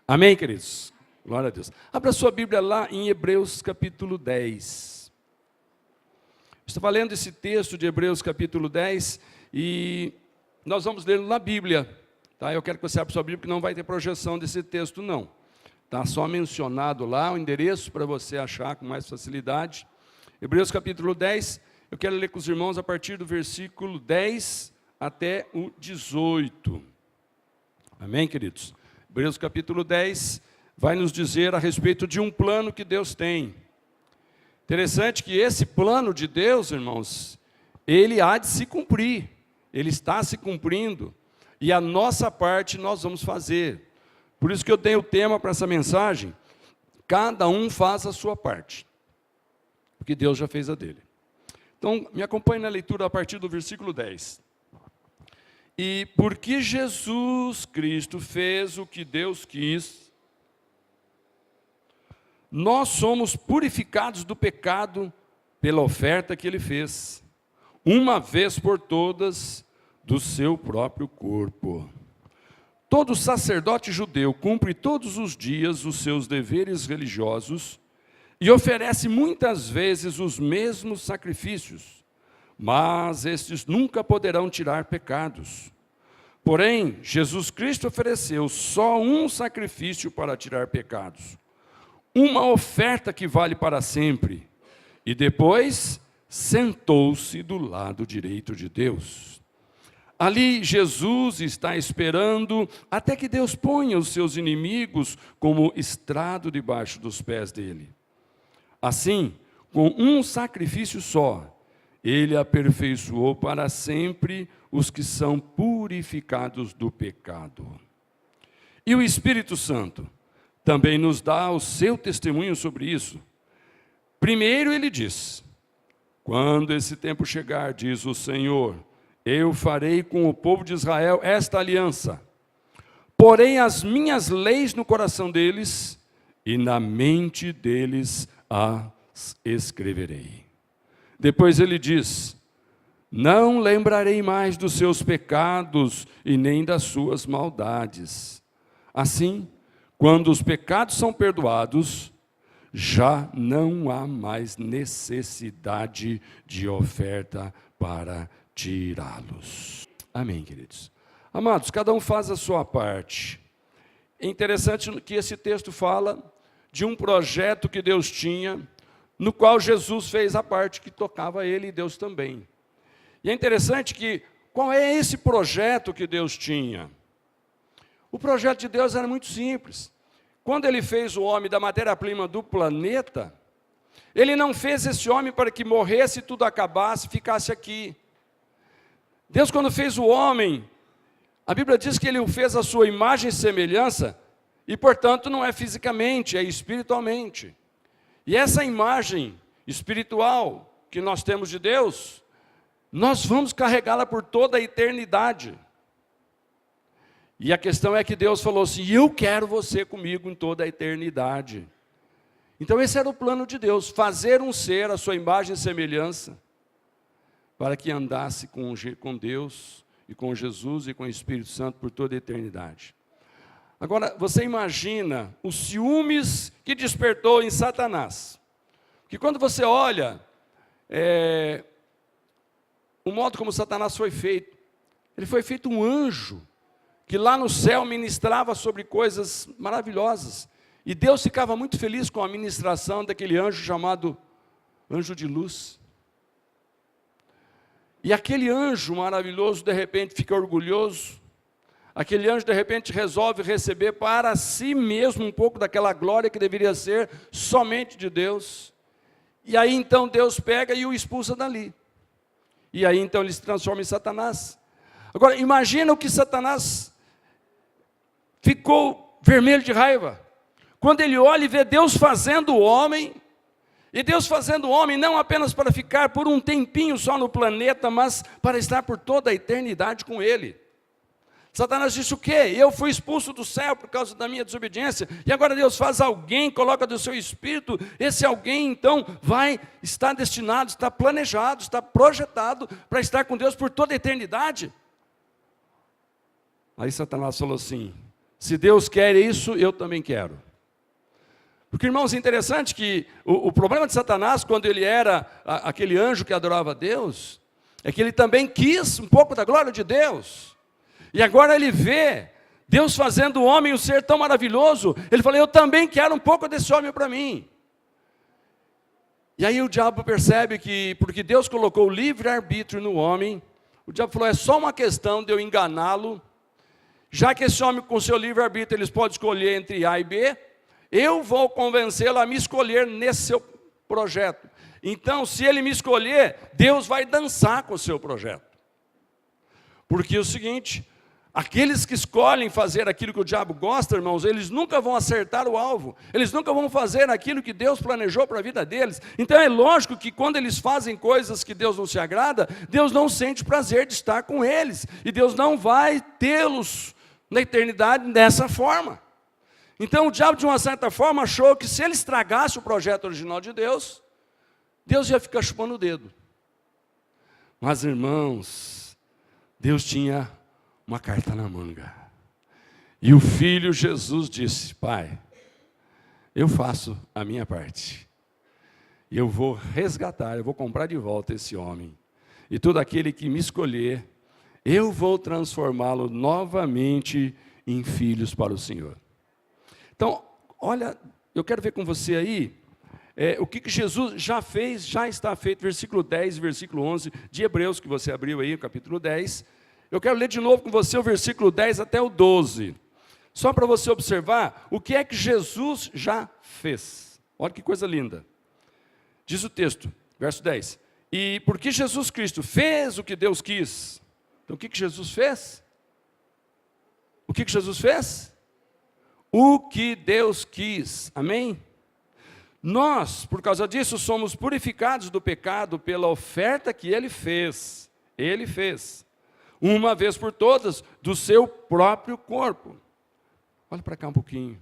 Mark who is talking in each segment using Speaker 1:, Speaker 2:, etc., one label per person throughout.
Speaker 1: Amém, queridos? Glória a Deus. Abra sua Bíblia lá em Hebreus capítulo 10. Estava lendo esse texto de Hebreus capítulo 10 e nós vamos ler na Bíblia. Tá? Eu quero que você abra sua Bíblia, porque não vai ter projeção desse texto, não. Está só mencionado lá o endereço para você achar com mais facilidade. Hebreus capítulo 10, eu quero ler com os irmãos a partir do versículo 10 até o 18. Amém, queridos? Hebreus capítulo 10 vai nos dizer a respeito de um plano que Deus tem. Interessante que esse plano de Deus, irmãos, ele há de se cumprir, ele está se cumprindo, e a nossa parte nós vamos fazer. Por isso que eu tenho o tema para essa mensagem: cada um faz a sua parte, porque Deus já fez a dele. Então, me acompanhe na leitura a partir do versículo 10. E porque Jesus Cristo fez o que Deus quis, nós somos purificados do pecado pela oferta que Ele fez, uma vez por todas, do seu próprio corpo. Todo sacerdote judeu cumpre todos os dias os seus deveres religiosos e oferece muitas vezes os mesmos sacrifícios, mas estes nunca poderão tirar pecados. Porém, Jesus Cristo ofereceu só um sacrifício para tirar pecados, uma oferta que vale para sempre, e depois sentou-se do lado direito de Deus. Ali Jesus está esperando até que Deus ponha os seus inimigos como estrado debaixo dos pés dele. Assim, com um sacrifício só, Ele aperfeiçoou para sempre os que são purificados do pecado. E o Espírito Santo também nos dá o seu testemunho sobre isso. Primeiro ele diz: quando esse tempo chegar, diz o Senhor, eu farei com o povo de Israel esta aliança. Porém as minhas leis no coração deles e na mente deles as escreverei. Depois ele diz: não lembrarei mais dos seus pecados e nem das suas maldades. Assim, quando os pecados são perdoados, já não há mais necessidade de oferta para tirá-los. Amém, queridos? Amados, cada um faz a sua parte. É interessante que esse texto fala de um projeto que Deus tinha, no qual Jesus fez a parte que tocava a Ele e Deus também. E é interessante que, qual é esse projeto que Deus tinha? O projeto de Deus era muito simples. Quando Ele fez o homem da matéria-prima do planeta, Ele não fez esse homem para que morresse, tudo acabasse, ficasse aqui. Deus, quando fez o homem, a Bíblia diz que Ele o fez à sua imagem e semelhança, e portanto não é fisicamente, é espiritualmente. E essa imagem espiritual que nós temos de Deus, nós vamos carregá-la por toda a eternidade. E a questão é que Deus falou assim: eu quero você comigo em toda a eternidade. Então esse era o plano de Deus, fazer um ser à sua imagem e semelhança, para que andasse com Deus, e com Jesus, e com o Espírito Santo por toda a eternidade. Agora, você imagina os ciúmes que despertou em Satanás. Porque quando você olha o modo como Satanás foi feito, ele foi feito um anjo, que lá no céu ministrava sobre coisas maravilhosas. E Deus ficava muito feliz com a ministração daquele anjo chamado anjo de luz. E aquele anjo maravilhoso, de repente, fica orgulhoso. Aquele anjo, de repente, resolve receber para si mesmo um pouco daquela glória que deveria ser somente de Deus. E aí, então, Deus pega e o expulsa dali. E aí, então, ele se transforma em Satanás. Agora, imagina o que Satanás ficou vermelho de raiva. Quando ele olha e vê Deus fazendo o homem, e Deus fazendo o homem não apenas para ficar por um tempinho só no planeta, mas para estar por toda a eternidade com Ele. Satanás disse o quê? Eu fui expulso do céu por causa da minha desobediência, e agora Deus faz alguém, coloca do seu espírito, esse alguém então vai estar destinado, está planejado, está projetado para estar com Deus por toda a eternidade. Aí Satanás falou assim: Se Deus quer isso, eu também quero. Porque, irmãos, é interessante que o problema de Satanás, quando ele era aquele anjo que adorava a Deus, é que ele também quis um pouco da glória de Deus. E agora ele vê Deus fazendo o homem um ser tão maravilhoso, ele falou, eu também quero um pouco desse homem para mim. E aí o diabo percebe que, porque Deus colocou o livre-arbítrio no homem, o diabo falou, é só uma questão de eu enganá-lo, já que esse homem com seu livre-arbítrio, eles podem escolher entre A e B, eu vou convencê-lo a me escolher nesse seu projeto. Então, se ele me escolher, Deus vai dançar com o seu projeto. Porque é o seguinte, aqueles que escolhem fazer aquilo que o diabo gosta, irmãos, eles nunca vão acertar o alvo. Eles nunca vão fazer aquilo que Deus planejou para a vida deles. Então é lógico que quando eles fazem coisas que Deus não se agrada, Deus não sente prazer de estar com eles. E Deus não vai tê-los na eternidade dessa forma. Então o diabo, de uma certa forma, achou que se ele estragasse o projeto original de Deus, Deus ia ficar chupando o dedo. Mas, irmãos, Deus tinha uma carta na manga. E o Filho Jesus disse, Pai, eu faço a minha parte. E eu vou resgatar, eu vou comprar de volta esse homem. E todo aquele que me escolher, eu vou transformá-lo novamente em filhos para o Senhor. Então, olha, eu quero ver com você aí, o que Jesus já fez, já está feito, versículo 10, versículo 11 de Hebreus, que você abriu aí, o capítulo 10. Eu quero ler de novo com você o versículo 10 até o 12. Só para você observar o que é que Jesus já fez. Olha que coisa linda. Diz o texto, verso 10. E porque Jesus Cristo fez o que Deus quis. Então o que Jesus fez? O que Jesus fez? O que Deus quis. Amém? Nós, por causa disso, somos purificados do pecado pela oferta que Ele fez. Ele fez. Uma vez por todas, do seu próprio corpo. Olha para cá um pouquinho.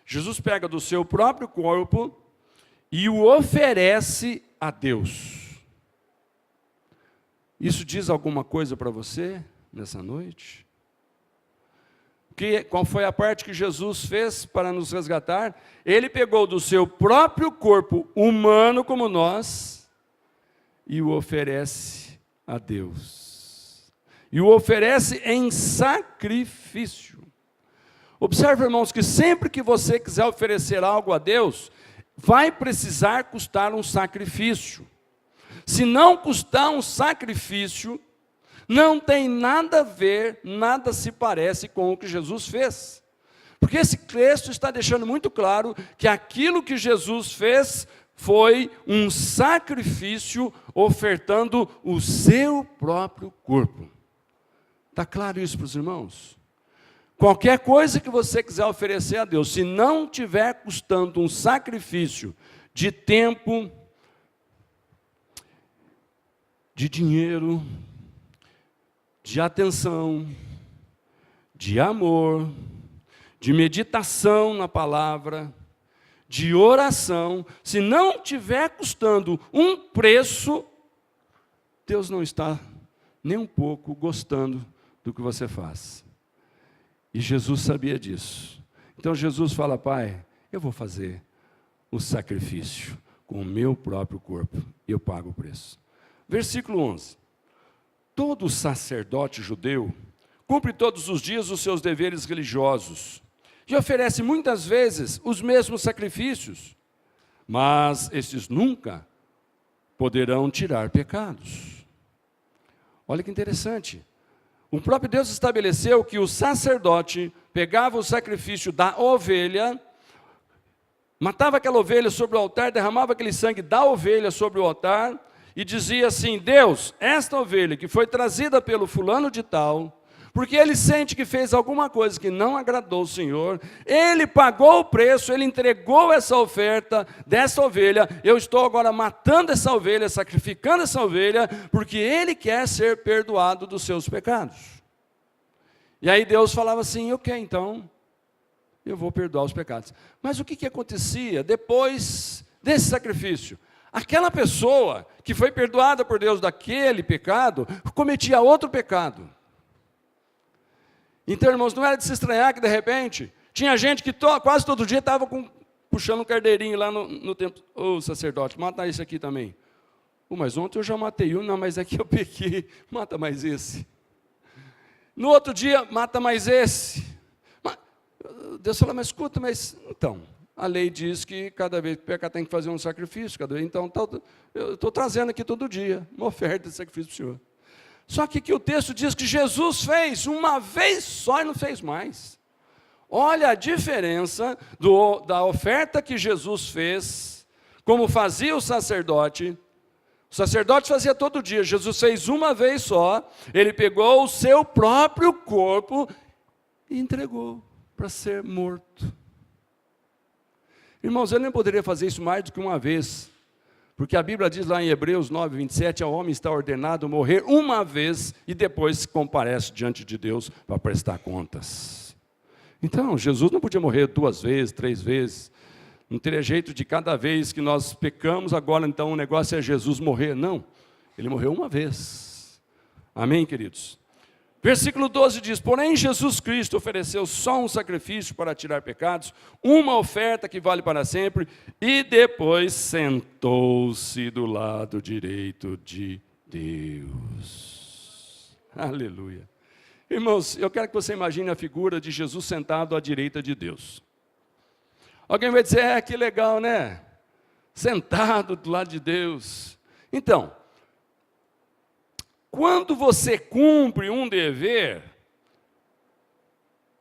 Speaker 1: Jesus pega do seu próprio corpo e o oferece a Deus. Isso diz alguma coisa para você nessa noite? Qual foi a parte que Jesus fez para nos resgatar? Ele pegou do seu próprio corpo humano como nós e o oferece a Deus. E o oferece em sacrifício. Observe, irmãos, que sempre que você quiser oferecer algo a Deus, vai precisar custar um sacrifício. Se não custar um sacrifício, não tem nada a ver, nada se parece com o que Jesus fez. Porque esse texto está deixando muito claro que aquilo que Jesus fez foi um sacrifício ofertando o seu próprio corpo. Está claro isso para os irmãos? Qualquer coisa que você quiser oferecer a Deus, se não tiver custando um sacrifício de tempo, de dinheiro, de atenção, de amor, de meditação na palavra, de oração, se não tiver custando um preço, Deus não está nem um pouco gostando do que você faz. E Jesus sabia disso. Então Jesus fala, Pai, eu vou fazer o sacrifício com o meu próprio corpo, e eu pago o preço. Versículo 11. Todo sacerdote judeu cumpre todos os dias os seus deveres religiosos e oferece muitas vezes os mesmos sacrifícios, mas estes nunca poderão tirar pecados. Olha que interessante. O próprio Deus estabeleceu que o sacerdote pegava o sacrifício da ovelha, matava aquela ovelha sobre o altar, derramava aquele sangue da ovelha sobre o altar, e dizia assim, Deus, esta ovelha que foi trazida pelo fulano de tal, porque ele sente que fez alguma coisa que não agradou o Senhor, ele pagou o preço, ele entregou essa oferta dessa ovelha, eu estou agora matando essa ovelha, sacrificando essa ovelha, porque ele quer ser perdoado dos seus pecados. E aí Deus falava assim, ok, então, eu vou perdoar os pecados. Mas o que acontecia depois desse sacrifício? Aquela pessoa que foi perdoada por Deus daquele pecado, cometia outro pecado. Então, irmãos, não era de se estranhar que, de repente, tinha gente que quase todo dia estava puxando um cardeirinho lá no templo. Ô, sacerdote, mata esse aqui também. Mas ontem eu já matei um, não, mas aqui eu pequei. Mata mais esse. No outro dia, mata mais esse. Deus falou, mas escuta, então, a lei diz que cada vez que peca tem que fazer um sacrifício. Então, eu estou trazendo aqui todo dia uma oferta de sacrifício para o Senhor. Só que o texto diz que Jesus fez uma vez só e não fez mais. Olha a diferença da oferta que Jesus fez, como fazia o sacerdote. O sacerdote fazia todo dia, Jesus fez uma vez só. Ele pegou o seu próprio corpo e entregou para ser morto. Irmãos, ele não poderia fazer isso mais do que uma vez, porque a Bíblia diz lá em Hebreus 9, 27, ao homem está ordenado morrer uma vez e depois comparece diante de Deus para prestar contas. Então, Jesus não podia morrer 2 vezes, 3 vezes, não teria jeito de cada vez que nós pecamos, agora então o negócio é Jesus morrer. Não, ele morreu uma vez. Amém, queridos? Versículo 12 diz, porém Jesus Cristo ofereceu só um sacrifício para tirar pecados, uma oferta que vale para sempre, e depois sentou-se do lado direito de Deus. Aleluia. Irmãos, eu quero que você imagine a figura de Jesus sentado à direita de Deus. Alguém vai dizer, que legal, né? Sentado do lado de Deus. Então, quando você cumpre um dever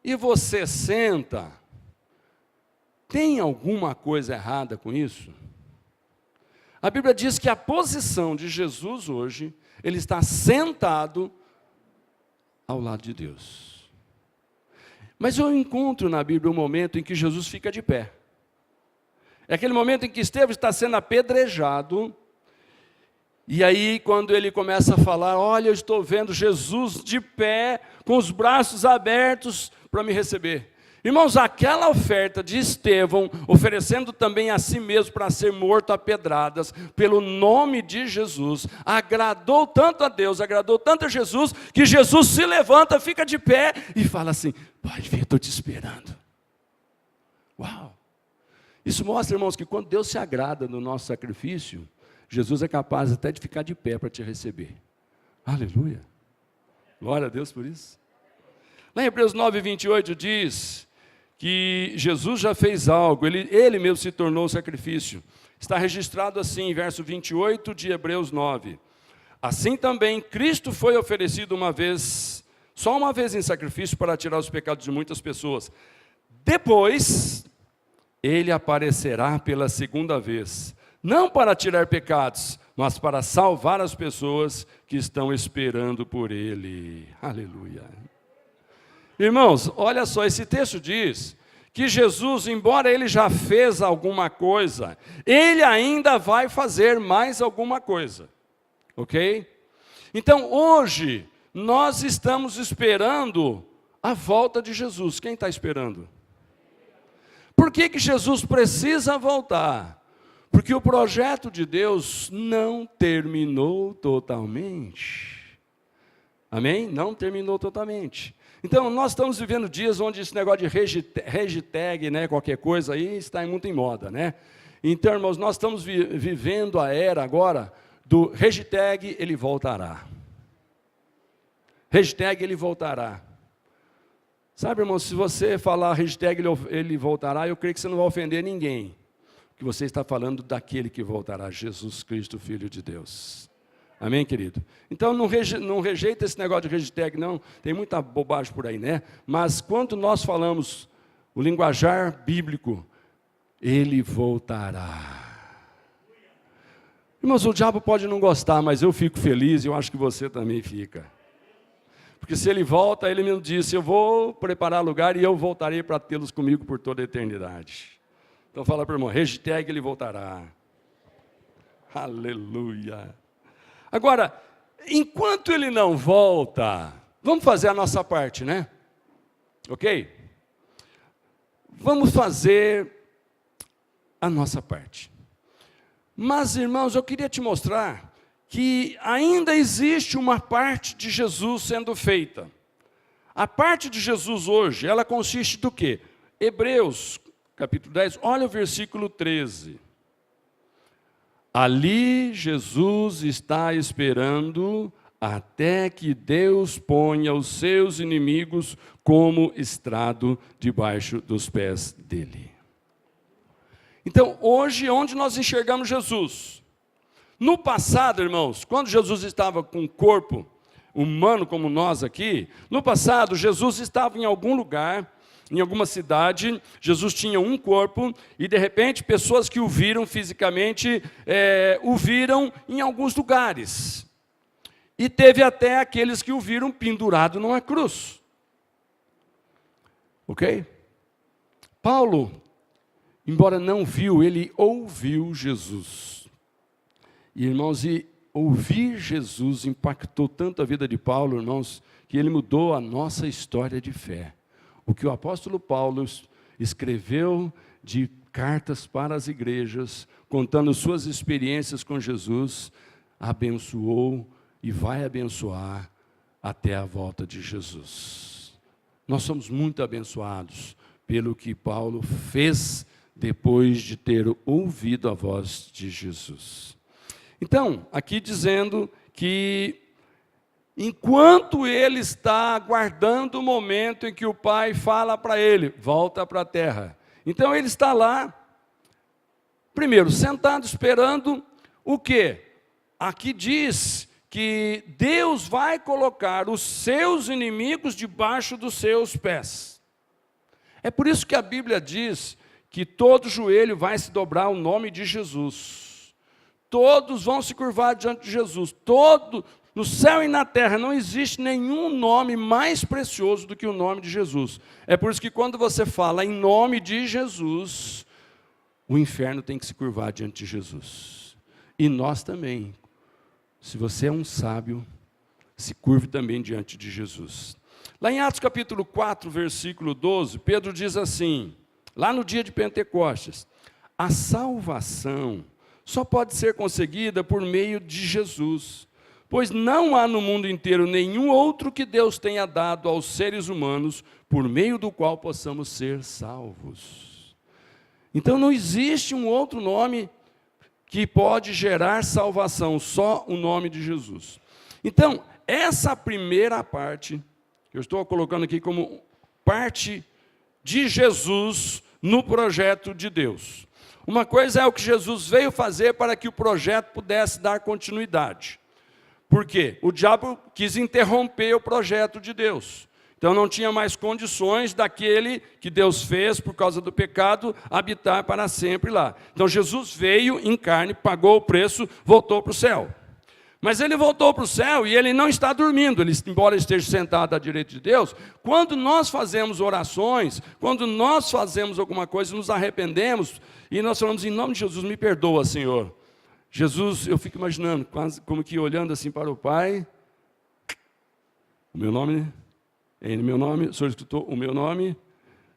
Speaker 1: e você senta, tem alguma coisa errada com isso? A Bíblia diz que a posição de Jesus hoje, ele está sentado ao lado de Deus. Mas eu encontro na Bíblia um momento em que Jesus fica de pé. É aquele momento em que Estevão está sendo apedrejado. E aí, quando ele começa a falar, olha, eu estou vendo Jesus de pé, com os braços abertos para me receber. Irmãos, aquela oferta de Estevão, oferecendo também a si mesmo para ser morto a pedradas, pelo nome de Jesus, agradou tanto a Deus, agradou tanto a Jesus, que Jesus se levanta, fica de pé e fala assim, pode vir, estou te esperando. Uau! Isso mostra, irmãos, que quando Deus se agrada no nosso sacrifício, Jesus é capaz até de ficar de pé para te receber. Aleluia. Glória a Deus por isso. Lá em Hebreus 9, 28 diz que Jesus já fez algo, ele mesmo se tornou o sacrifício. Está registrado assim, verso 28 de Hebreus 9. Assim também Cristo foi oferecido uma vez, só uma vez em sacrifício para tirar os pecados de muitas pessoas. Depois, ele aparecerá pela segunda vez, não para tirar pecados, mas para salvar as pessoas que estão esperando por ele. Aleluia. Irmãos, olha só, esse texto diz que Jesus, embora ele já fez alguma coisa, ele ainda vai fazer mais alguma coisa. Ok? Então, hoje, nós estamos esperando a volta de Jesus. Quem está esperando? Por que Jesus precisa voltar? Porque o projeto de Deus não terminou totalmente. Amém? Não terminou totalmente. Então, nós estamos vivendo dias onde esse negócio de hashtag, né, qualquer coisa aí, está muito em moda, né? Então, irmãos, nós estamos vivendo a era agora do hashtag ele voltará. Hashtag ele voltará. Sabe, irmão, se você falar hashtag ele voltará, eu creio que você não vai ofender ninguém. Que você está falando daquele que voltará, Jesus Cristo, Filho de Deus. Amém, querido? Então, não rejeita esse negócio de hashtag, não. Tem muita bobagem por aí, né? Mas quando nós falamos o linguajar bíblico, ele voltará. Irmãos, o diabo pode não gostar, mas eu fico feliz e eu acho que você também fica. Porque se ele volta, ele me disse, eu vou preparar lugar e eu voltarei para tê-los comigo por toda a eternidade. Então fala para o irmão, hashtag ele voltará. Aleluia. Agora, enquanto ele não volta, vamos fazer a nossa parte, né? Ok? Vamos fazer a nossa parte. Mas, irmãos, eu queria te mostrar que ainda existe uma parte de Jesus sendo feita. A parte de Jesus hoje, ela consiste do quê? Hebreus, capítulo 10, olha o versículo 13. Ali Jesus está esperando até que Deus ponha os seus inimigos como estrado debaixo dos pés dele. Então, hoje, onde nós enxergamos Jesus? No passado, irmãos, quando Jesus estava com um corpo humano como nós aqui, no passado, Jesus estava em algum lugar, em alguma cidade, Jesus tinha um corpo, e de repente, pessoas que o viram fisicamente, o viram em alguns lugares. E teve até aqueles que o viram pendurado numa cruz. Ok? Paulo, embora não viu, ele ouviu Jesus. E, irmãos, ouvir Jesus impactou tanto a vida de Paulo, irmãos, que ele mudou a nossa história de fé. O que o apóstolo Paulo escreveu de cartas para as igrejas, contando suas experiências com Jesus, abençoou e vai abençoar até a volta de Jesus. Nós somos muito abençoados pelo que Paulo fez depois de ter ouvido a voz de Jesus. Então, aqui dizendo que enquanto ele está aguardando o momento em que o Pai fala para ele, volta para a terra. Então ele está lá, primeiro, sentado esperando o quê? Aqui diz que Deus vai colocar os seus inimigos debaixo dos seus pés. É por isso que a Bíblia diz que todo joelho vai se dobrar ao nome de Jesus. Todos vão se curvar diante de Jesus. No céu e na terra não existe nenhum nome mais precioso do que o nome de Jesus. É por isso que quando você fala em nome de Jesus, o inferno tem que se curvar diante de Jesus. E nós também. Se você é um sábio, se curve também diante de Jesus. Lá em Atos capítulo 4, versículo 12, Pedro diz assim, lá no dia de Pentecostes, a salvação só pode ser conseguida por meio de Jesus, pois não há no mundo inteiro nenhum outro que Deus tenha dado aos seres humanos, por meio do qual possamos ser salvos. Então não existe um outro nome que pode gerar salvação, só o nome de Jesus. Então, essa primeira parte, que eu estou colocando aqui como parte de Jesus no projeto de Deus. Uma coisa é o que Jesus veio fazer para que o projeto pudesse dar continuidade. Por quê? O diabo quis interromper o projeto de Deus. Então não tinha mais condições daquele que Deus fez por causa do pecado habitar para sempre lá. Então Jesus veio em carne, pagou o preço, voltou para o céu. Mas ele voltou para o céu e ele não está dormindo, embora esteja sentado à direita de Deus. Quando nós fazemos orações, quando nós fazemos alguma coisa, nos arrependemos e nós falamos em nome de Jesus, me perdoa, Senhor. Jesus, eu fico imaginando, quase como que olhando assim para o Pai, o meu nome, o Senhor escutou o meu nome,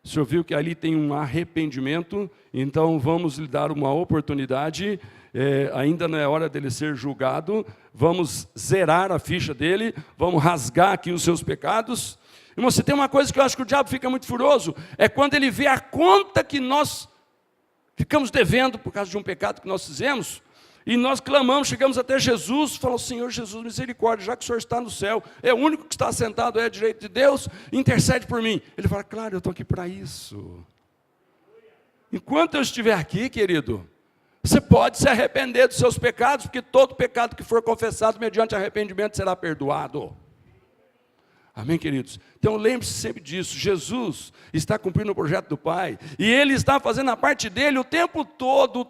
Speaker 1: o Senhor viu que ali tem um arrependimento, então vamos lhe dar uma oportunidade, ainda não é hora dele ser julgado, vamos zerar a ficha dele, vamos rasgar aqui os seus pecados. Irmão, se tem uma coisa que eu acho que o diabo fica muito furioso, é quando ele vê a conta que nós ficamos devendo por causa de um pecado que nós fizemos, e nós clamamos, chegamos até Jesus, falamos, Senhor Jesus, misericórdia, já que o Senhor está no céu, é o único que está sentado à direita de Deus, intercede por mim. Ele fala, claro, eu estou aqui para isso. Enquanto eu estiver aqui, querido, você pode se arrepender dos seus pecados, porque todo pecado que for confessado mediante arrependimento será perdoado. Amém, queridos? Então lembre-se sempre disso, Jesus está cumprindo o projeto do Pai, e Ele está fazendo a parte dele o tempo todo,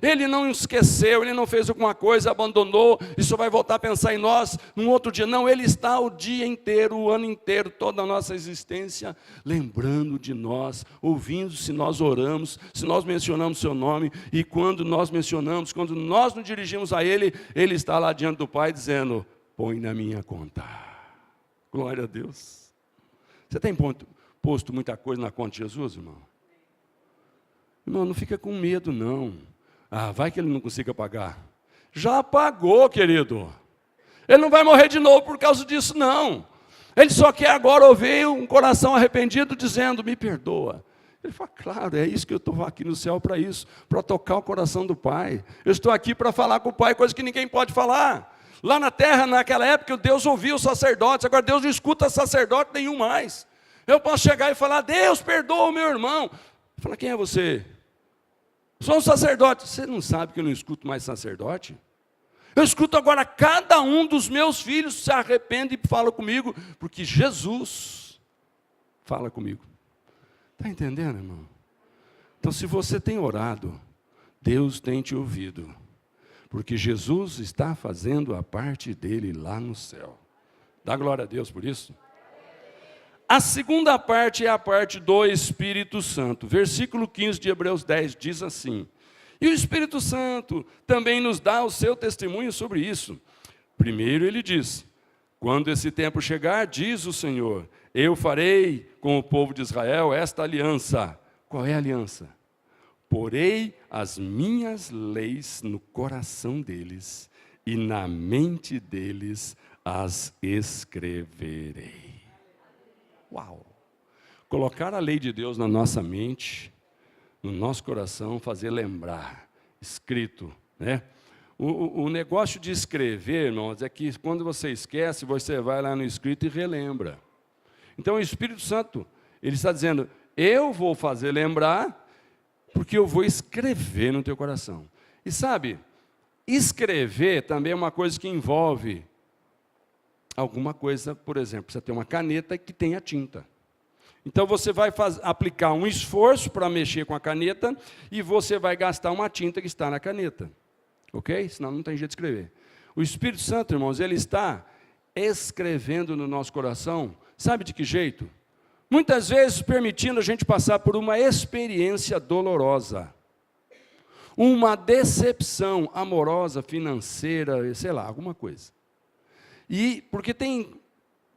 Speaker 1: Ele não esqueceu, Ele não fez alguma coisa, abandonou, e só vai voltar a pensar em nós num outro dia. Não, Ele está o dia inteiro, o ano inteiro, toda a nossa existência, lembrando de nós, ouvindo se nós oramos, se nós mencionamos seu nome, e quando nós mencionamos, quando nós nos dirigimos a Ele, Ele está lá diante do Pai dizendo, põe na minha conta. Glória a Deus. Você tem posto muita coisa na conta de Jesus, irmão? Irmão, não fica com medo, não. Ah, vai que ele não consiga pagar. Já pagou, querido. Ele não vai morrer de novo por causa disso, não. Ele só quer agora ouvir um coração arrependido dizendo, me perdoa. Ele fala, claro, é isso que eu estou aqui no céu para isso, para tocar o coração do Pai. Eu estou aqui para falar com o Pai, coisa que ninguém pode falar. Lá na terra, naquela época, Deus ouvia os sacerdotes, agora Deus não escuta sacerdote nenhum mais. Eu posso chegar e falar, Deus, perdoa o meu irmão. Fala, quem é você? Sou um sacerdote. Você não sabe que eu não escuto mais sacerdote? Eu escuto agora cada um dos meus filhos se arrepende e fala comigo, porque Jesus fala comigo. Está entendendo, irmão? Então, se você tem orado, Deus tem te ouvido, porque Jesus está fazendo a parte dele lá no céu. Dá glória a Deus por isso. A segunda parte é a parte do Espírito Santo. Versículo 15 de Hebreus 10 diz assim, e o Espírito Santo também nos dá o seu testemunho sobre isso. Primeiro ele diz, quando esse tempo chegar, diz o Senhor, eu farei com o povo de Israel esta aliança. Qual é a aliança? Porei as minhas leis no coração deles, e na mente deles as escreverei. Uau! Colocar a lei de Deus na nossa mente, no nosso coração, fazer lembrar, escrito, né? O negócio de escrever, irmãos, é que quando você esquece, você vai lá no escrito e relembra. Então o Espírito Santo, ele está dizendo, eu vou fazer lembrar, porque eu vou escrever no teu coração. E sabe, escrever também é uma coisa que envolve alguma coisa, por exemplo, você tem uma caneta que tenha tinta. Então você vai aplicar um esforço para mexer com a caneta e você vai gastar uma tinta que está na caneta. Ok? Senão não tem jeito de escrever. O Espírito Santo, irmãos, ele está escrevendo no nosso coração, sabe de que jeito? Muitas vezes permitindo a gente passar por uma experiência dolorosa, uma decepção amorosa, financeira, sei lá, alguma coisa. E porque tem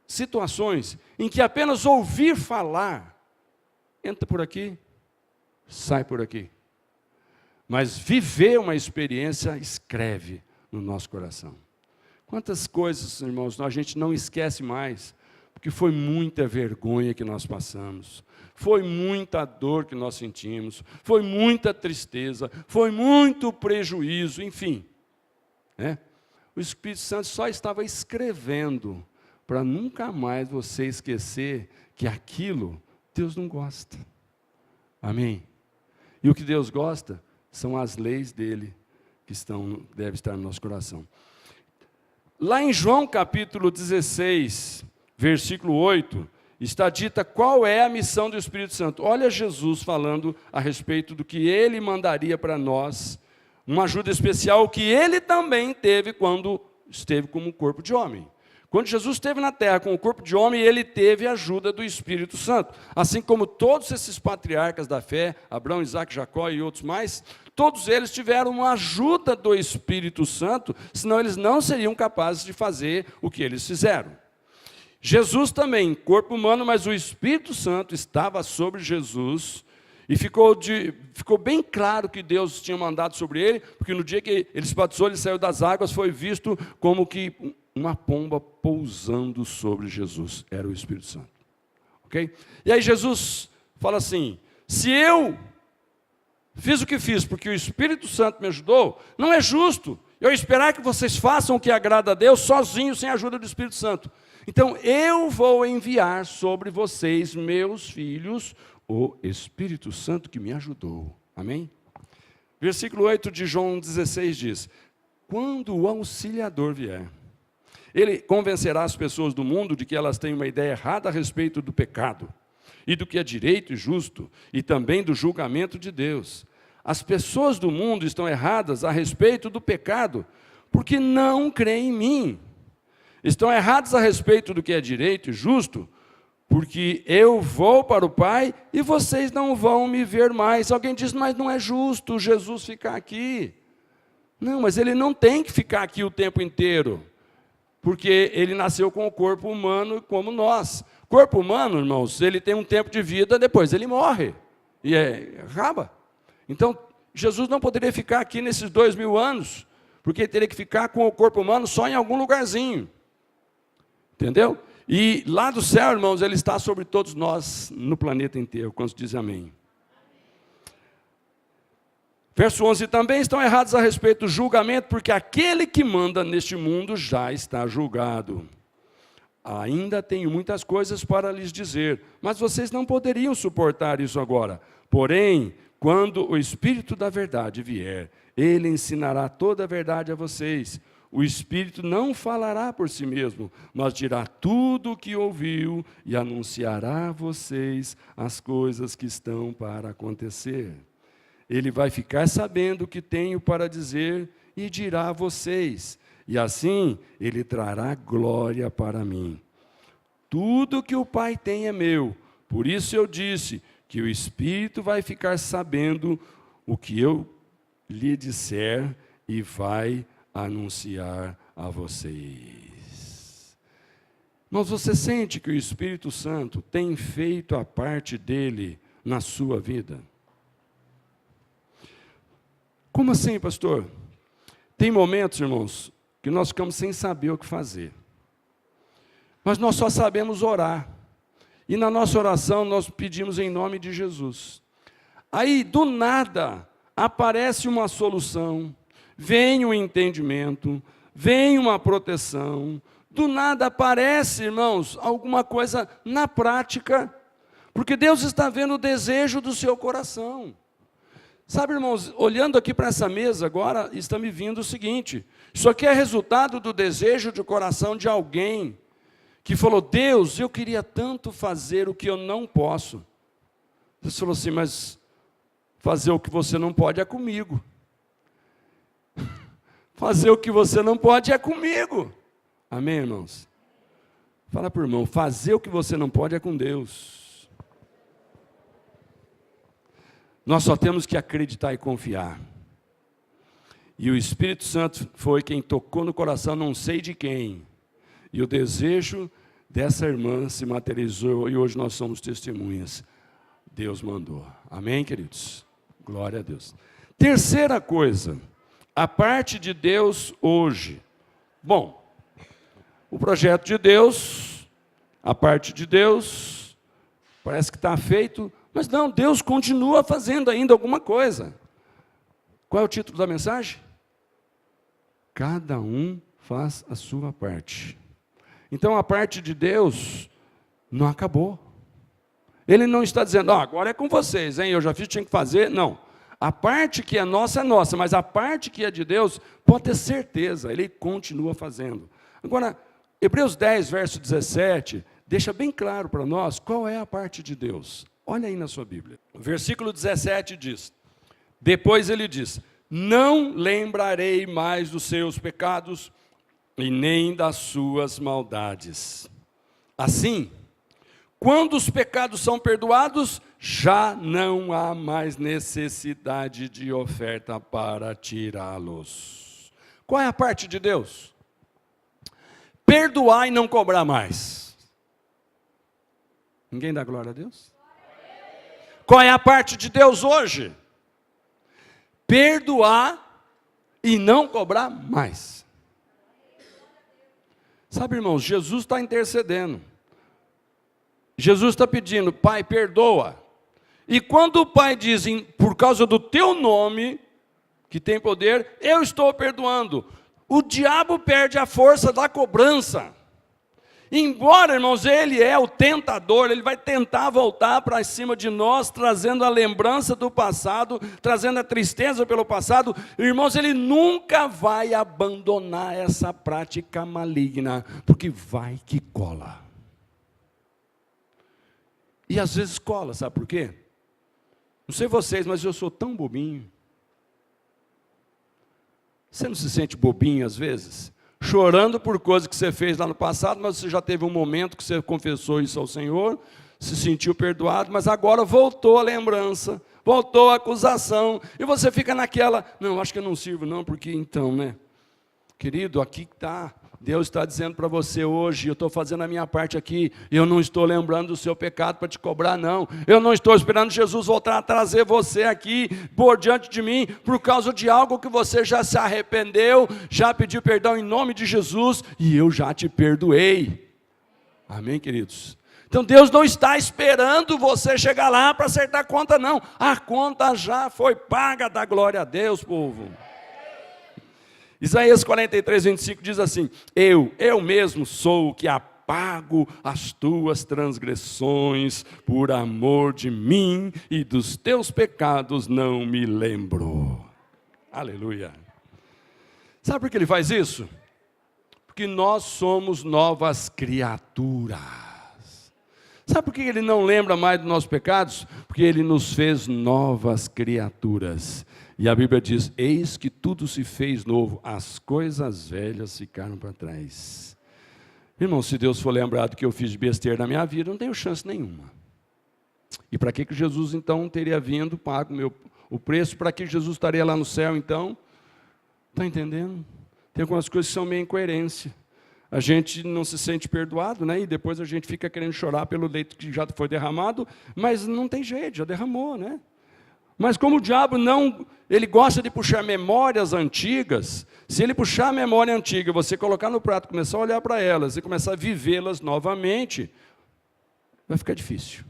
Speaker 1: situações em que apenas ouvir falar, entra por aqui, sai por aqui. Mas viver uma experiência escreve no nosso coração. Quantas coisas, irmãos, a gente não esquece mais, porque foi muita vergonha que nós passamos, foi muita dor que nós sentimos, foi muita tristeza, foi muito prejuízo, enfim. Né? O Espírito Santo só estava escrevendo para nunca mais você esquecer que aquilo Deus não gosta. Amém? E o que Deus gosta são as leis dele que devem estar no nosso coração. Lá em João capítulo 16, versículo 8, está dita qual é a missão do Espírito Santo. Olha Jesus falando a respeito do que ele mandaria para nós, uma ajuda especial que ele também teve quando esteve como corpo de homem. Quando Jesus esteve na terra com o corpo de homem, ele teve a ajuda do Espírito Santo. Assim como todos esses patriarcas da fé, Abraão, Isaac, Jacó e outros mais, todos eles tiveram uma ajuda do Espírito Santo, senão eles não seriam capazes de fazer o que eles fizeram. Jesus também, corpo humano, mas o Espírito Santo estava sobre Jesus, e ficou bem claro que Deus tinha mandado sobre ele, porque no dia que ele se batizou, ele saiu das águas, foi visto como que uma pomba pousando sobre Jesus, era o Espírito Santo. Ok? E aí Jesus fala assim, se eu fiz o que fiz, porque o Espírito Santo me ajudou, não é justo eu esperar que vocês façam o que agrada a Deus, sozinhos, sem a ajuda do Espírito Santo. Então eu vou enviar sobre vocês, meus filhos, o Espírito Santo que me ajudou. Amém? Versículo 8 de João 16 diz, quando o Auxiliador vier, ele convencerá as pessoas do mundo de que elas têm uma ideia errada a respeito do pecado, e do que é direito e justo, e também do julgamento de Deus. As pessoas do mundo estão erradas a respeito do pecado, porque não creem em mim. Estão erradas a respeito do que é direito e justo, porque eu vou para o Pai e vocês não vão me ver mais. Alguém diz, mas não é justo Jesus ficar aqui. Não, mas ele não tem que ficar aqui o tempo inteiro, porque ele nasceu com o corpo humano como nós. Corpo humano, irmãos, ele tem um tempo de vida, depois ele morre, e acaba. Então, Jesus não poderia ficar aqui nesses 2000 anos, porque ele teria que ficar com o corpo humano só em algum lugarzinho. Entendeu? E lá do céu, irmãos, Ele está sobre todos nós, no planeta inteiro. Quantos dizem amém? Verso 11, também estão errados a respeito do julgamento, porque aquele que manda neste mundo já está julgado. Ainda tenho muitas coisas para lhes dizer, mas vocês não poderiam suportar isso agora. Porém, quando o Espírito da verdade vier, Ele ensinará toda a verdade a vocês. O Espírito não falará por si mesmo, mas dirá tudo o que ouviu e anunciará a vocês as coisas que estão para acontecer. Ele vai ficar sabendo o que tenho para dizer e dirá a vocês. E assim, Ele trará glória para mim. Tudo que o Pai tem é meu. Por isso eu disse que o Espírito vai ficar sabendo o que eu lhe disser e vai anunciar a vocês. Mas você sente que o Espírito Santo tem feito a parte dele na sua vida? Como assim, pastor? Tem momentos, irmãos, que nós ficamos sem saber o que fazer. Mas nós só sabemos orar. E na nossa oração nós pedimos em nome de Jesus. Aí, do nada, aparece uma solução, vem um entendimento, vem uma proteção. Do nada aparece, irmãos, alguma coisa na prática, porque Deus está vendo o desejo do seu coração. Sabe, irmãos, olhando aqui para essa mesa agora, está me vindo o seguinte: isso aqui é resultado do desejo de coração de alguém que falou: Deus, eu queria tanto fazer o que eu não posso. Deus falou assim: mas fazer o que você não pode é comigo. Fazer o que você não pode é comigo. Amém, irmãos? Fala para o irmão: fazer o que você não pode é com Deus. Nós só temos que acreditar e confiar. E o Espírito Santo foi quem tocou no coração, não sei de quem. E o desejo dessa irmã se materializou e hoje nós somos testemunhas. Deus mandou. Amém, queridos? Glória a Deus. Terceira coisa, a parte de Deus hoje. Bom, o projeto de Deus, a parte de Deus, parece que está feito. Mas não, Deus continua fazendo ainda alguma coisa. Qual é o título da mensagem? Cada um faz a sua parte. Então a parte de Deus não acabou. Ele não está dizendo: agora é com vocês, hein? Eu já fiz, tinha que fazer. Não. A parte que é nossa, mas a parte que é de Deus, pode ter certeza, Ele continua fazendo. Agora, Hebreus 10, verso 17, deixa bem claro para nós qual é a parte de Deus. Olha aí na sua Bíblia. O versículo 17 diz: depois ele diz: não lembrarei mais dos seus pecados e nem das suas maldades. Assim, quando os pecados são perdoados, já não há mais necessidade de oferta para tirá-los. Qual é a parte de Deus? Perdoar e não cobrar mais. Ninguém dá glória a Deus? Qual é a parte de Deus hoje? Perdoar e não cobrar mais. Sabe, irmãos, Jesus está intercedendo. Jesus está pedindo: Pai, perdoa. E quando o Pai diz: por causa do teu nome, que tem poder, eu estou perdoando. O diabo perde a força da cobrança. Embora, irmãos, ele é o tentador, ele vai tentar voltar para cima de nós, trazendo a lembrança do passado, trazendo a tristeza pelo passado. Irmãos, ele nunca vai abandonar essa prática maligna, porque vai que cola. E às vezes cola, sabe por quê? Não sei vocês, mas eu sou tão bobinho. Você não se sente bobinho às vezes? Chorando por coisas que você fez lá no passado, mas você já teve um momento que você confessou isso ao Senhor, se sentiu perdoado, mas agora voltou a lembrança, voltou a acusação, e você fica naquela: não, acho que eu não sirvo não, porque então, né? Querido, aqui está, Deus está dizendo para você hoje: eu estou fazendo a minha parte aqui, eu não estou lembrando do seu pecado para te cobrar, não. Eu não estou esperando Jesus voltar a trazer você aqui por diante de mim, por causa de algo que você já se arrependeu, já pediu perdão em nome de Jesus, e eu já te perdoei. Amém, queridos? Então Deus não está esperando você chegar lá para acertar a conta, não. A conta já foi paga, dá glória a Deus, povo. Isaías 43, 25 diz assim: eu mesmo sou o que apago as tuas transgressões, por amor de mim e dos teus pecados não me lembro. Aleluia. Sabe por que ele faz isso? Porque nós somos novas criaturas. Sabe por que ele não lembra mais dos nossos pecados? Porque ele nos fez novas criaturas. E a Bíblia diz: eis que tudo se fez novo, as coisas velhas ficaram para trás. Irmão, se Deus for lembrado que eu fiz besteira na minha vida, eu não tenho chance nenhuma. E para que Jesus então teria vindo, pago o preço, para que Jesus estaria lá no céu então? Está entendendo? Tem algumas coisas que são meio incoerência. A gente não se sente perdoado, né? E depois a gente fica querendo chorar pelo leite que já foi derramado, mas não tem jeito, já derramou, né? Mas como o diabo não, ele gosta de puxar memórias antigas, se ele puxar a memória antiga, você colocar no prato, começar a olhar para elas e começar a vivê-las novamente, vai ficar difícil.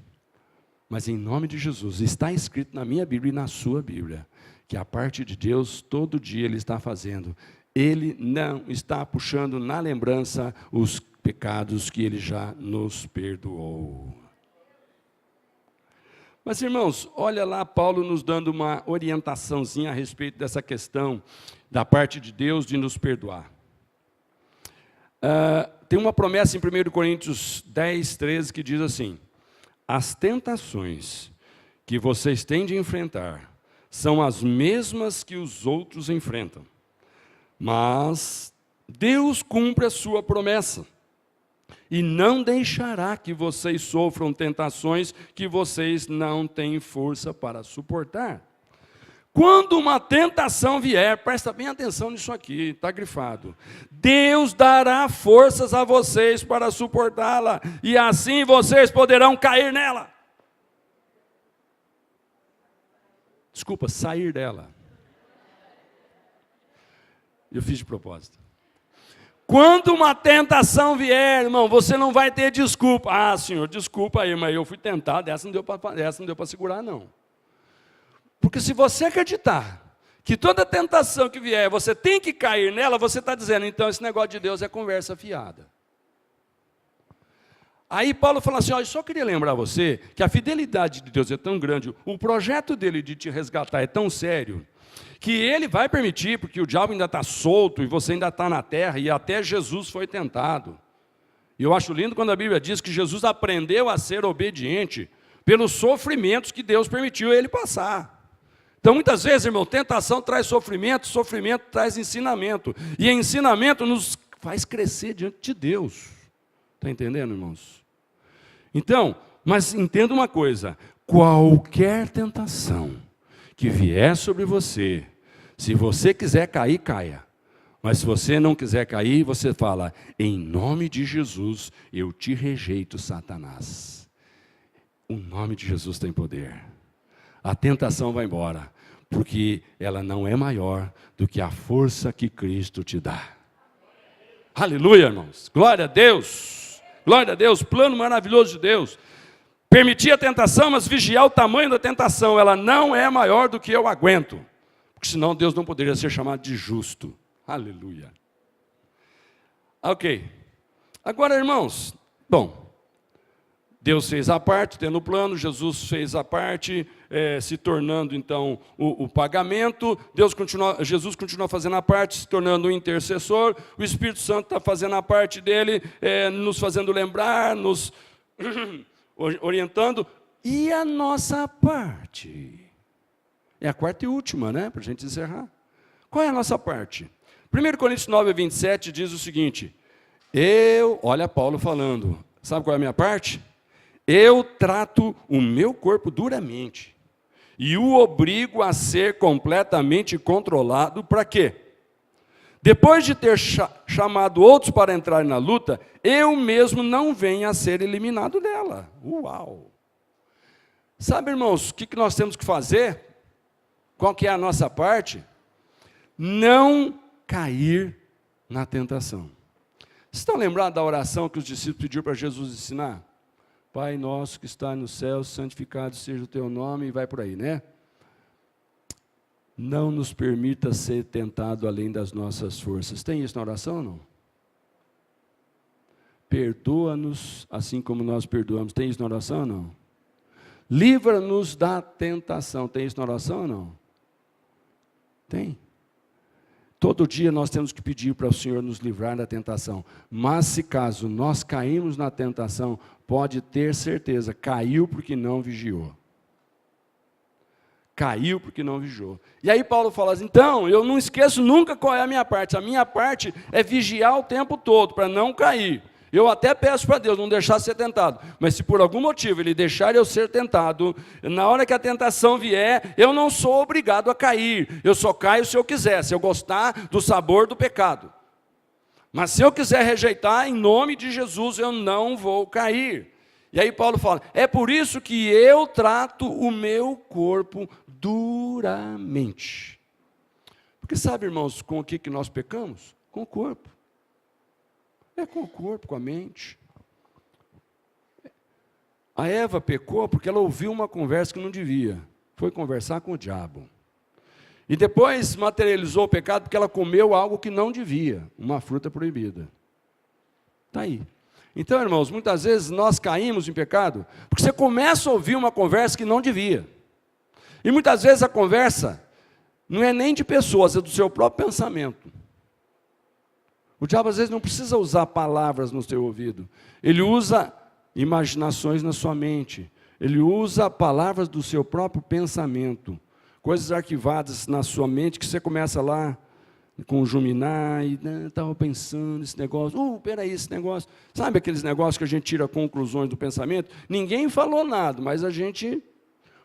Speaker 1: Mas em nome de Jesus, está escrito na minha Bíblia e na sua Bíblia, que a parte de Deus, todo dia Ele está fazendo. Ele não está puxando na lembrança os pecados que Ele já nos perdoou. Mas, irmãos, olha lá Paulo nos dando uma orientaçãozinha a respeito dessa questão da parte de Deus de nos perdoar. Tem uma promessa em 1 Coríntios 10, 13, que diz assim: as tentações que vocês têm de enfrentar são as mesmas que os outros enfrentam. Mas Deus cumpre a sua promessa e não deixará que vocês sofram tentações que vocês não têm força para suportar. Quando uma tentação vier, presta bem atenção nisso aqui, está grifado. Deus dará forças a vocês para suportá-la, e assim vocês poderão cair nela. Desculpa, sair dela. Eu fiz de propósito. Quando uma tentação vier, irmão, você não vai ter desculpa. Ah, Senhor, desculpa aí, mas eu fui tentado, essa não deu para segurar, não. Porque se você acreditar que toda tentação que vier, você tem que cair nela, você está dizendo, então esse negócio de Deus é conversa fiada. Aí Paulo fala assim, eu só queria lembrar você que a fidelidade de Deus é tão grande, o projeto dele de te resgatar é tão sério, que ele vai permitir, porque o diabo ainda está solto e você ainda está na terra, e até Jesus foi tentado. E eu acho lindo quando a Bíblia diz que Jesus aprendeu a ser obediente pelos sofrimentos que Deus permitiu ele passar. Então, muitas vezes, irmão, tentação traz sofrimento, sofrimento traz ensinamento. E ensinamento nos faz crescer diante de Deus. Está entendendo, irmãos? Então, mas entenda uma coisa, qualquer tentação que vier sobre você, se você quiser cair, caia. Mas se você não quiser cair, você fala, em nome de Jesus, eu te rejeito, Satanás. O nome de Jesus tem poder. A tentação vai embora, porque ela não é maior do que a força que Cristo te dá. Aleluia, irmãos. Glória a Deus. Glória a Deus. Plano maravilhoso de Deus. Permitir a tentação, mas vigiar o tamanho da tentação. Ela não é maior do que eu aguento. Porque senão Deus não poderia ser chamado de justo. Aleluia. Ok. Agora, irmãos, bom, Deus fez a parte, tendo o plano, Jesus fez a parte, se tornando então o pagamento, Jesus continua fazendo a parte, se tornando o intercessor, o Espírito Santo está fazendo a parte dele, nos fazendo lembrar, nos orientando, e a nossa parte? É a quarta e última, né, para a gente encerrar. Qual é a nossa parte? 1 Coríntios 9, 27 diz o seguinte, olha Paulo falando, sabe qual é a minha parte? Eu trato o meu corpo duramente e o obrigo a ser completamente controlado, para quê? Depois de ter chamado outros para entrar na luta, eu mesmo não venho a ser eliminado dela. Uau! Sabe, irmãos, o que nós temos que fazer? Qual que é a nossa parte? Não cair na tentação. Vocês estão lembrados da oração que os discípulos pediram para Jesus ensinar? Pai nosso que está no céu, santificado seja o teu nome, e vai por aí, né? Não nos permita ser tentado além das nossas forças. Tem isso na oração ou não? Perdoa-nos assim como nós perdoamos. Tem isso na oração ou não? Livra-nos da tentação. Tem isso na oração ou não? Tem. Todo dia nós temos que pedir para o Senhor nos livrar da tentação. Mas se caso nós caímos na tentação, pode ter certeza, caiu porque não vigiou. Caiu porque não vigiou. E aí Paulo fala assim, então, eu não esqueço nunca qual é a minha parte. A minha parte é vigiar o tempo todo, para não cair. Eu até peço para Deus não deixar ser tentado. Mas se por algum motivo Ele deixar eu ser tentado, na hora que a tentação vier, eu não sou obrigado a cair. Eu só caio se eu quiser, se eu gostar do sabor do pecado. Mas se eu quiser rejeitar, em nome de Jesus, eu não vou cair. E aí Paulo fala, é por isso que eu trato o meu corpo duramente. Porque sabe, irmãos, com o que nós pecamos? Com o corpo. É com o corpo, com a mente. A Eva pecou porque ela ouviu uma conversa que não devia. Foi conversar com o diabo. E depois materializou o pecado porque ela comeu algo que não devia. Uma fruta proibida. Está aí. Então, irmãos, muitas vezes nós caímos em pecado porque você começa a ouvir uma conversa que não devia. E muitas vezes a conversa não é nem de pessoas, é do seu próprio pensamento. O diabo às vezes não precisa usar palavras no seu ouvido. Ele usa imaginações na sua mente. Ele usa palavras do seu próprio pensamento. Coisas arquivadas na sua mente que você começa lá conjuminar e estava pensando esse negócio. Peraí, esse negócio. Sabe aqueles negócios que a gente tira conclusões do pensamento? Ninguém falou nada, mas a gente,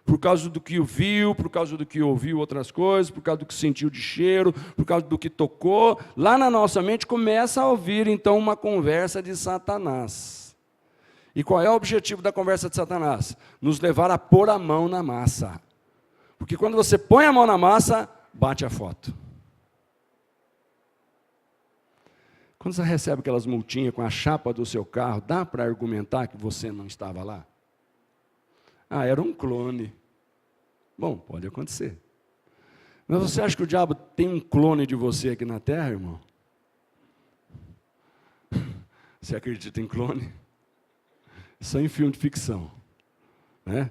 Speaker 1: por causa do que viu, por causa do que ouviu outras coisas, por causa do que sentiu de cheiro, por causa do que tocou, lá na nossa mente começa a ouvir então uma conversa de Satanás. E qual é o objetivo da conversa de Satanás? Nos levar a pôr a mão na massa. Porque quando você põe a mão na massa, bate a foto. Quando você recebe aquelas multinhas com a chapa do seu carro, dá para argumentar que você não estava lá? Era um clone. Bom, pode acontecer. Mas você acha que o diabo tem um clone de você aqui na terra, irmão? Você acredita em clone? Só em filme de ficção, né?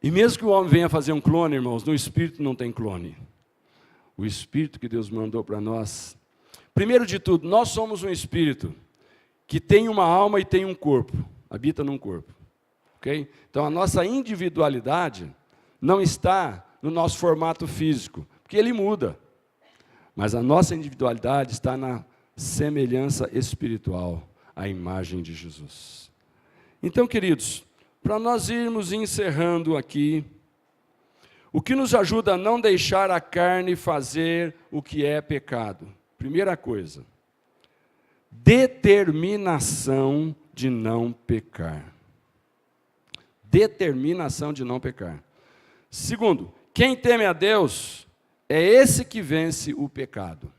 Speaker 1: E mesmo que o homem venha fazer um clone, irmãos, no Espírito não tem clone. O Espírito que Deus mandou para nós. Primeiro de tudo, nós somos um Espírito que tem uma alma e tem um corpo. Habita num corpo. Okay? Então a nossa individualidade não está no nosso formato físico, porque ele muda. Mas a nossa individualidade está na semelhança espiritual, à imagem de Jesus. Então, queridos, para nós irmos encerrando aqui, o que nos ajuda a não deixar a carne fazer o que é pecado? Primeira coisa, determinação de não pecar. Determinação de não pecar. Segundo, quem teme a Deus é esse que vence o pecado.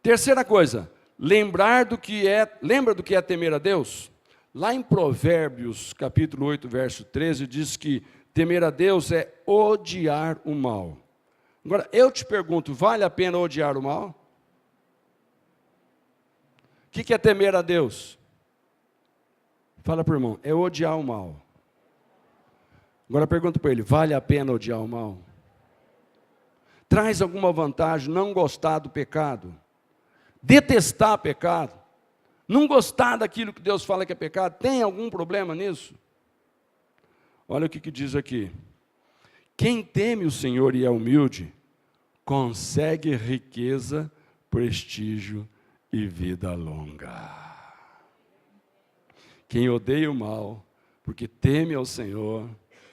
Speaker 1: Terceira coisa, lembra do que é temer a Deus? Lá em Provérbios, capítulo 8, verso 13, diz que temer a Deus é odiar o mal. Agora, eu te pergunto, vale a pena odiar o mal? O que é temer a Deus? Fala para o irmão, é odiar o mal. Agora pergunto para ele, vale a pena odiar o mal? Traz alguma vantagem não gostar do pecado? Detestar pecado? Não gostar daquilo que Deus fala que é pecado? Tem algum problema nisso? Olha o que diz aqui. Quem teme o Senhor e é humilde, consegue riqueza, prestígio e vida longa. Quem odeia o mal, porque teme ao Senhor,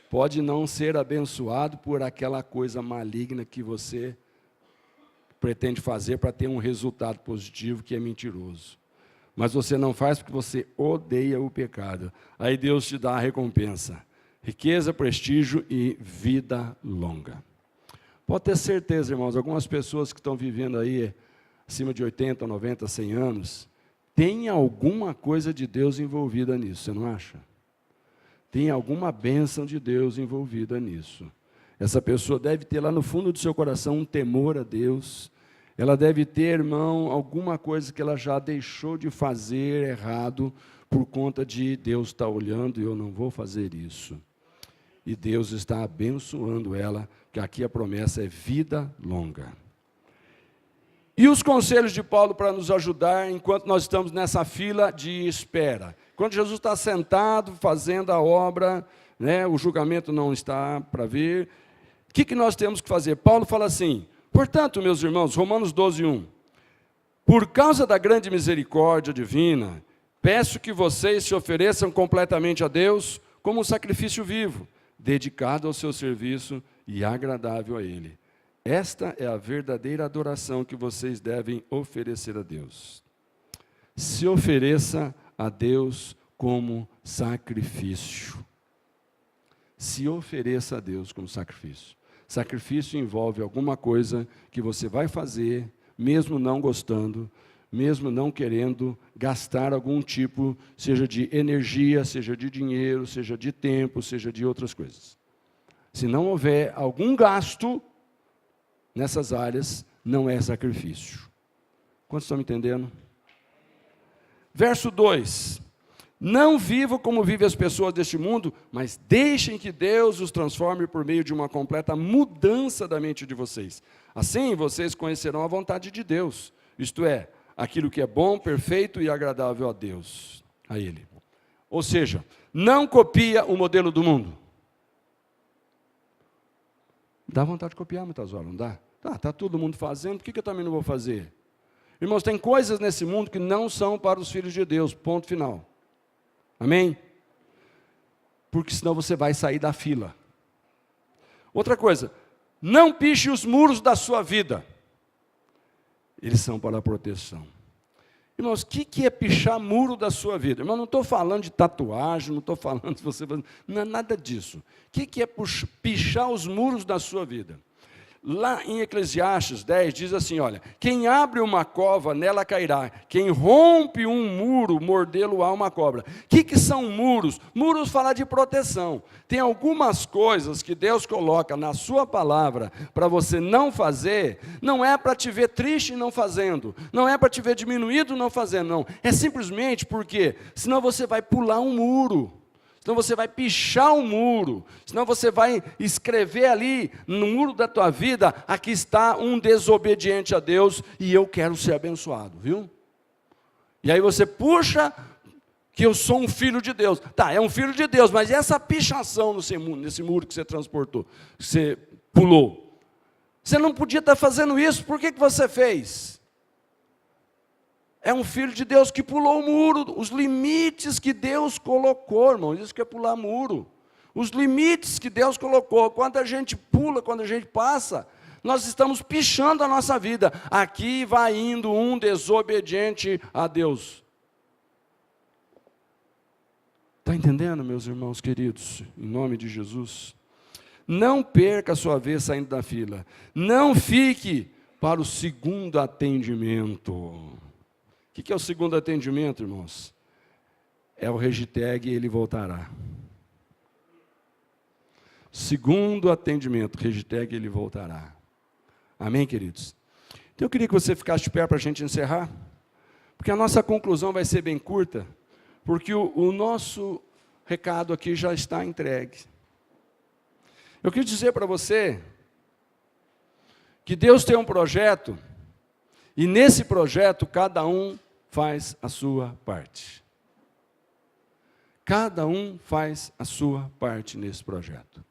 Speaker 1: pode não ser abençoado por aquela coisa maligna que você pretende fazer para ter um resultado positivo que é mentiroso. Mas você não faz porque você odeia o pecado. Aí Deus te dá a recompensa. Riqueza, prestígio e vida longa. Pode ter certeza, irmãos, algumas pessoas que estão vivendo aí acima de 80, 90, 100 anos, tem alguma coisa de Deus envolvida nisso, você não acha? Tem alguma bênção de Deus envolvida nisso. Essa pessoa deve ter lá no fundo do seu coração um temor a Deus. Ela deve ter, irmão, alguma coisa que ela já deixou de fazer errado por conta de Deus estar olhando e eu não vou fazer isso. E Deus está abençoando ela, que aqui a promessa é vida longa. E os conselhos de Paulo para nos ajudar enquanto nós estamos nessa fila de espera. Quando Jesus está sentado, fazendo a obra, né, o julgamento não está para vir, o que nós temos que fazer? Paulo fala assim, portanto, meus irmãos, Romanos 12, 1, por causa da grande misericórdia divina, peço que vocês se ofereçam completamente a Deus como um sacrifício vivo, dedicado ao seu serviço e agradável a Ele. Esta é a verdadeira adoração que vocês devem oferecer a Deus. Se ofereça a Deus como sacrifício. Se ofereça a Deus como sacrifício. Sacrifício envolve alguma coisa que você vai fazer, mesmo não gostando, mesmo não querendo gastar algum tipo, seja de energia, seja de dinheiro, seja de tempo, seja de outras coisas. Se não houver algum gasto nessas áreas, não é sacrifício. Quantos estão me entendendo? Verso 2. Não vivam como vivem as pessoas deste mundo, mas deixem que Deus os transforme por meio de uma completa mudança da mente de vocês. Assim, vocês conhecerão a vontade de Deus, isto é, aquilo que é bom, perfeito e agradável a Deus, a Ele. Ou seja, não copia o modelo do mundo. Dá vontade de copiar muitas horas, não dá? Está todo mundo fazendo, por que eu também não vou fazer? Irmãos, tem coisas nesse mundo que não são para os filhos de Deus, ponto final. Amém? Porque senão você vai sair da fila. Outra coisa, não piche os muros da sua vida. Eles são para a proteção. Irmãos, o que é pichar muro da sua vida? Irmão, não estou falando de tatuagem, não estou falando de você... Não é nada disso. O que é pichar os muros da sua vida? Lá em Eclesiastes 10 diz assim, olha, quem abre uma cova, nela cairá. Quem rompe um muro, mordê-lo-á uma cobra. O que são muros? Muros fala de proteção. Tem algumas coisas que Deus coloca na sua palavra para você não fazer, não é para te ver triste não fazendo, não é para te ver diminuído não fazendo, não. É simplesmente porque, senão você vai pular um muro. Senão você vai pichar um muro, senão você vai escrever ali no muro da tua vida, aqui está um desobediente a Deus e eu quero ser abençoado, viu? E aí você puxa que eu sou um filho de Deus. Tá, é um filho de Deus, mas e essa pichação nesse muro que você transportou, que você pulou? Você não podia estar fazendo isso, por que você fez? É um filho de Deus que pulou o muro, os limites que Deus colocou, irmão, isso que é pular muro. Os limites que Deus colocou, quando a gente pula, quando a gente passa, nós estamos pichando a nossa vida. Aqui vai indo um desobediente a Deus. Está entendendo, meus irmãos queridos? Em nome de Jesus. Não perca a sua vez saindo da fila. Não fique para o segundo atendimento. O que é o segundo atendimento, irmãos? É o hashtag ele voltará. Segundo atendimento, hashtag ele voltará. Amém, queridos? Então eu queria que você ficasse de pé para a gente encerrar, porque a nossa conclusão vai ser bem curta, porque o nosso recado aqui já está entregue. Eu quis dizer para você que Deus tem um projeto, e nesse projeto, cada um faz a sua parte. Cada um faz a sua parte nesse projeto.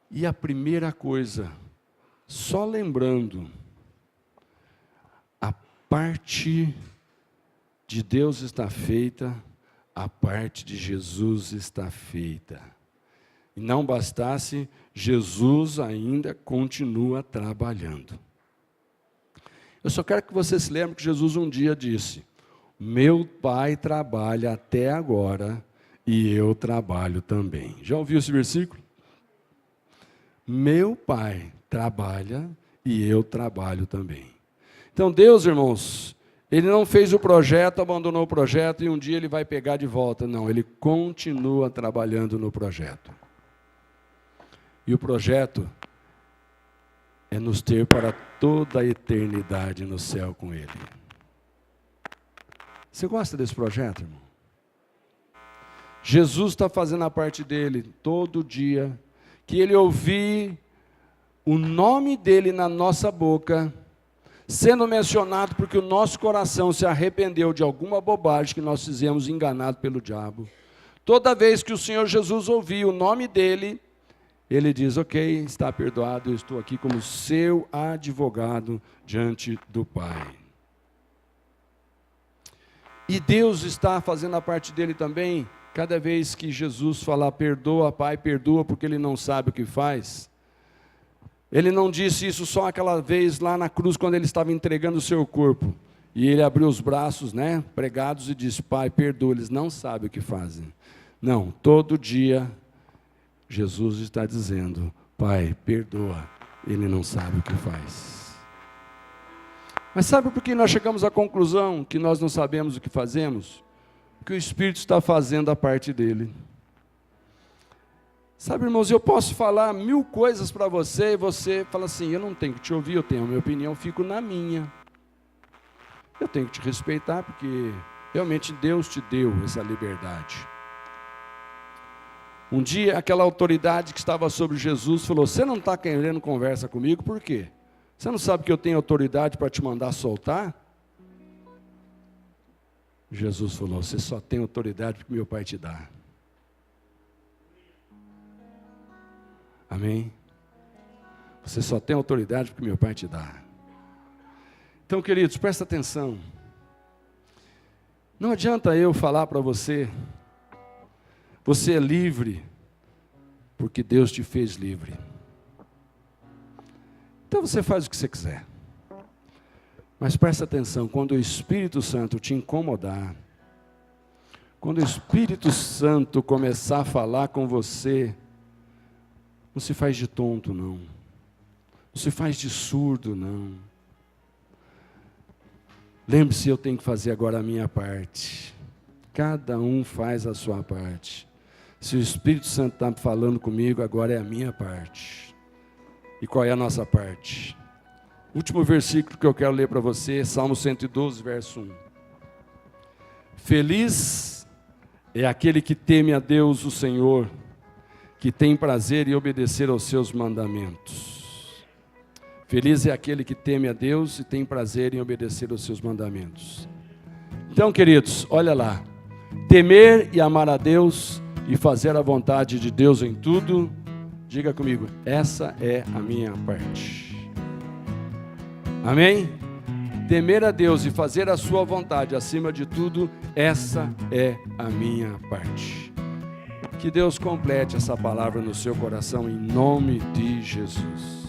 Speaker 1: E a primeira coisa, só lembrando, a parte de Deus está feita, a parte de Jesus está feita. E não bastasse, Jesus ainda continua trabalhando. Eu só quero que você se lembre que Jesus um dia disse, meu Pai trabalha até agora e eu trabalho também. Já ouviu esse versículo? Meu Pai trabalha e eu trabalho também. Então Deus, irmãos, Ele não fez o projeto, abandonou o projeto e um dia Ele vai pegar de volta. Não, Ele continua trabalhando no projeto. E o projeto é nos ter para toda a eternidade no céu com Ele. Você gosta desse projeto, irmão? Jesus está fazendo a parte dele todo dia. Que Ele ouvir o nome dEle na nossa boca, sendo mencionado porque o nosso coração se arrependeu de alguma bobagem que nós fizemos enganado pelo diabo. Toda vez que o Senhor Jesus ouvir o nome dEle, Ele diz, ok, está perdoado, eu estou aqui como seu advogado diante do Pai. E Deus está fazendo a parte dele também, cada vez que Jesus falar, perdoa, Pai, perdoa, porque ele não sabe o que faz. Ele não disse isso só aquela vez lá na cruz, quando ele estava entregando o seu corpo. E ele abriu os braços, pregados, e disse, Pai, perdoa, eles não sabem o que fazem. Não, todo dia, Jesus está dizendo, Pai, perdoa, ele não sabe o que faz. Mas sabe por que nós chegamos à conclusão que nós não sabemos o que fazemos? Que o Espírito está fazendo a parte dele. Sabe, irmãos, eu posso falar 1000 coisas para você, e você fala assim, eu não tenho que te ouvir, eu tenho a minha opinião, eu fico na minha. Eu tenho que te respeitar, porque realmente Deus te deu essa liberdade. Um dia, aquela autoridade que estava sobre Jesus falou, você não está querendo conversa comigo, por quê? Você não sabe que eu tenho autoridade para te mandar soltar? Jesus falou, você só tem autoridade porque meu Pai te dá. Amém? Você só tem autoridade porque meu Pai te dá. Então, queridos, presta atenção. Não adianta eu falar para você, você é livre, porque Deus te fez livre. Então você faz o que você quiser. Mas presta atenção, quando o Espírito Santo te incomodar, quando o Espírito Santo começar a falar com você, não se faz de tonto, não. Não se faz de surdo, não. Lembre-se, eu tenho que fazer agora a minha parte. Cada um faz a sua parte. Se o Espírito Santo está falando comigo, agora é a minha parte. E qual é a nossa parte? Último versículo que eu quero ler para você, Salmo 112, verso 1. Feliz é aquele que teme a Deus, o Senhor, que tem prazer em obedecer aos seus mandamentos. Feliz é aquele que teme a Deus e tem prazer em obedecer aos seus mandamentos. Então, queridos, olha lá. Temer e amar a Deus e fazer a vontade de Deus em tudo. Diga comigo, essa é a minha parte. Amém? Temer a Deus e fazer a sua vontade acima de tudo, essa é a minha parte. Que Deus complete essa palavra no seu coração em nome de Jesus.